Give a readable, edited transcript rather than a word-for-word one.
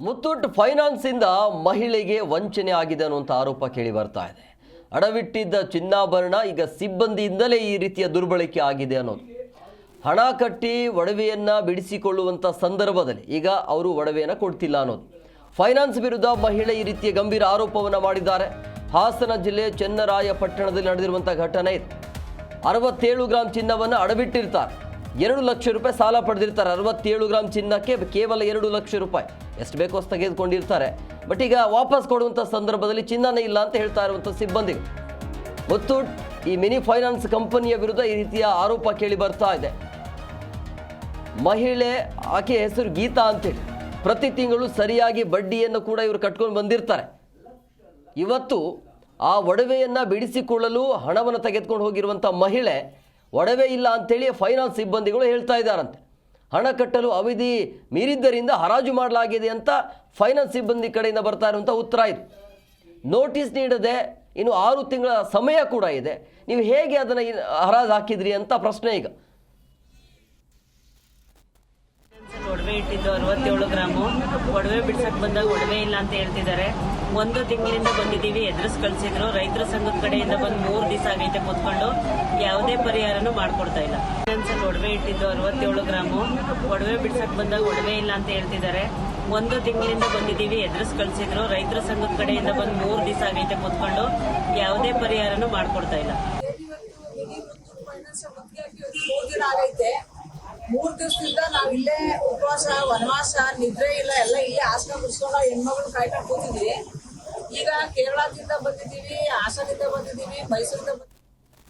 Muthoot finance ಇಂದ ಮಹಿಳೆಗೆ ವಂಚನೆ ಆಗಿದೆ ಅನ್ನುವಂಥ ಆರೋಪ ಕೇಳಿ ಬರ್ತಾ ಇದೆ. ಅಡವಿಟ್ಟಿದ್ದ ಚಿನ್ನಾಭರಣ ಈಗ ಸಿಬ್ಬಂದಿಯಿಂದಲೇ ಈ ರೀತಿಯ ದುರ್ಬಳಕೆ ಆಗಿದೆ ಅನ್ನೋದು. ಹಣ ಕಟ್ಟಿ ಒಡವೆಯನ್ನ ಬಿಡಿಸಿಕೊಳ್ಳುವಂಥ ಸಂದರ್ಭದಲ್ಲಿ ಈಗ ಅವರು ಒಡವೆಯನ್ನು ಕೊಡ್ತಿಲ್ಲ ಅನ್ನೋದು. ಫೈನಾನ್ಸ್ ವಿರುದ್ಧ ಮಹಿಳೆ ಈ ರೀತಿಯ ಗಂಭೀರ ಆರೋಪವನ್ನು ಮಾಡಿದ್ದಾರೆ. ಹಾಸನ ಜಿಲ್ಲೆ ಚೆನ್ನರಾಯಪಟ್ಟಣದಲ್ಲಿ ನಡೆದಿರುವಂಥ ಘಟನೆ ಇದು. 67 ಗ್ರಾಂ ಚಿನ್ನವನ್ನು ಅಡವಿಟ್ಟಿರ್ತಾರೆ. 2 ಲಕ್ಷ ರೂಪಾಯಿ ಸಾಲ ಪಡೆದಿರ್ತಾರೆ. 67 ಗ್ರಾಂ ಚಿನ್ನಕ್ಕೆ ಕೇವಲ 2 ಲಕ್ಷ ರೂಪಾಯಿ, ಎಷ್ಟು ಬೇಕೋ ಅಷ್ಟು ತೆಗೆದುಕೊಂಡಿರ್ತಾರೆ. ಬಟ್ ಈಗ ವಾಪಸ್ ಕೊಡುವಂಥ ಸಂದರ್ಭದಲ್ಲಿ ಚಿನ್ನನೇ ಇಲ್ಲ ಅಂತ ಹೇಳ್ತಾ ಇರುವಂಥ ಸಿಬ್ಬಂದಿಗಳು. ಮುತ್ತೂಟ್ ಈ ಮಿನಿ ಫೈನಾನ್ಸ್ ಕಂಪನಿಯ ವಿರುದ್ಧ ಈ ರೀತಿಯ ಆರೋಪ ಕೇಳಿ ಬರ್ತಾ ಇದೆ. ಮಹಿಳೆ, ಆಕೆ ಹೆಸರು ಗೀತಾ ಅಂತೇಳಿ, ಪ್ರತಿ ತಿಂಗಳು ಸರಿಯಾಗಿ ಬಡ್ಡಿಯನ್ನು ಕೂಡ ಇವರು ಕಟ್ಕೊಂಡು ಬಂದಿರ್ತಾರೆ. ಇವತ್ತು ಆ ಒಡವೆಯನ್ನು ಬಿಡಿಸಿಕೊಳ್ಳಲು ಹಣವನ್ನು ತೆಗೆದುಕೊಂಡು ಹೋಗಿರುವಂಥ ಮಹಿಳೆ ಒಡವೆ ಇಲ್ಲ ಅಂತೇಳಿ ಫೈನಾನ್ಸ್ ಸಿಬ್ಬಂದಿಗಳು ಹೇಳ್ತಾ ಇದ್ದಾರಂತೆ. ಹಣ ಕಟ್ಟಲು ಅವಧಿ ಮೀರಿದ್ದರಿಂದ ಹರಾಜು ಮಾಡಲಾಗಿದೆ ಅಂತ ಫೈನಾನ್ಸ್ ಸಿಬ್ಬಂದಿ ಕಡೆಯಿಂದ ಬರ್ತಾ ಇರುವಂಥ ಉತ್ತರ ಇದು. ನೋಟಿಸ್ ನೀಡದೆ ಇನ್ನು 6 ತಿಂಗಳ ಸಮಯ ಕೂಡ ಇದೆ. ನೀವು ಹೇಗೆ ಅದನ್ನು ಹರಾಜು ಹಾಕಿದ್ರಿ ಅಂತ ಪ್ರಶ್ನೆ ಈಗ. ಒಡವೆ ಇಟ್ಟಿದ್ದು 67 ಗ್ರಾಮು. ಒಡವೆ ಬಿಡ್ಸಕ್ ಬಂದಾಗ ಒಡವೆ ಇಲ್ಲ ಅಂತ ಹೇಳ್ತಿದ್ದಾರೆ. 1 ತಿಂಗಳಿಂದ ಬಂದಿದ್ದೀವಿ, ಎದುರಿಸ್ ಕಳ್ಸಿದ್ರು. ರೈತರ ಸಂಘದ ಕಡೆಯಿಂದ ಬಂದು 3 ದಿವಸ ಆಗೈತೆ ಕೂತ್ಕೊಂಡು ಯಾವುದೇ ಪರಿಹಾರನೂ ಮಾಡ್ಕೊಡ್ತಾ ಇಲ್ಲ. ಒಡವೆ ಇಟ್ಟಿದ್ದು 67 ಗ್ರಾಮು. ಒಡವೆ ಬಿಡ್ಸಕ್ ಬಂದಾಗ ಒಡವೆ ಇಲ್ಲ ಅಂತ ಹೇಳ್ತಿದ್ದಾರೆ. 1 ತಿಂಗಳಿಂದ ಬಂದಿದ್ದೀವಿ, ಎದುರಿಸ್ ಕಳ್ಸಿದ್ರು. ರೈತರ ಸಂಘದ ಕಡೆಯಿಂದ ಬಂದು 3 ದಿವಸ ಆಗೈತೆ ಕೂತ್ಕೊಂಡು ಯಾವುದೇ ಪರಿಹಾರನೂ ಮಾಡ್ಕೊಡ್ತಾ ಇಲ್ಲ. 3 ದಿವಸದಿಂದ ನಾವ್ ಇಲ್ಲೇ ಉಪವಾಸ, ವನವಾಸ, ನಿದ್ರೆ ಇಲ್ಲ, ಎಲ್ಲ ಇಲ್ಲೇ ಆಸನ ಬಿಡಿಸ್ಕೊಂಡು ಹೆಣ್ಮಗಳು ಕಾಯ್ಕೊಂಡು ಕೂತಿದ್ವಿ. ಈಗ ಕೇರಳದಿಂದ ಬಂದಿದ್ದೀವಿ, ಹಾಸನದಿಂದ ಬಂದಿದ್ದೀವಿ, ಮೈಸೂರಿಂದ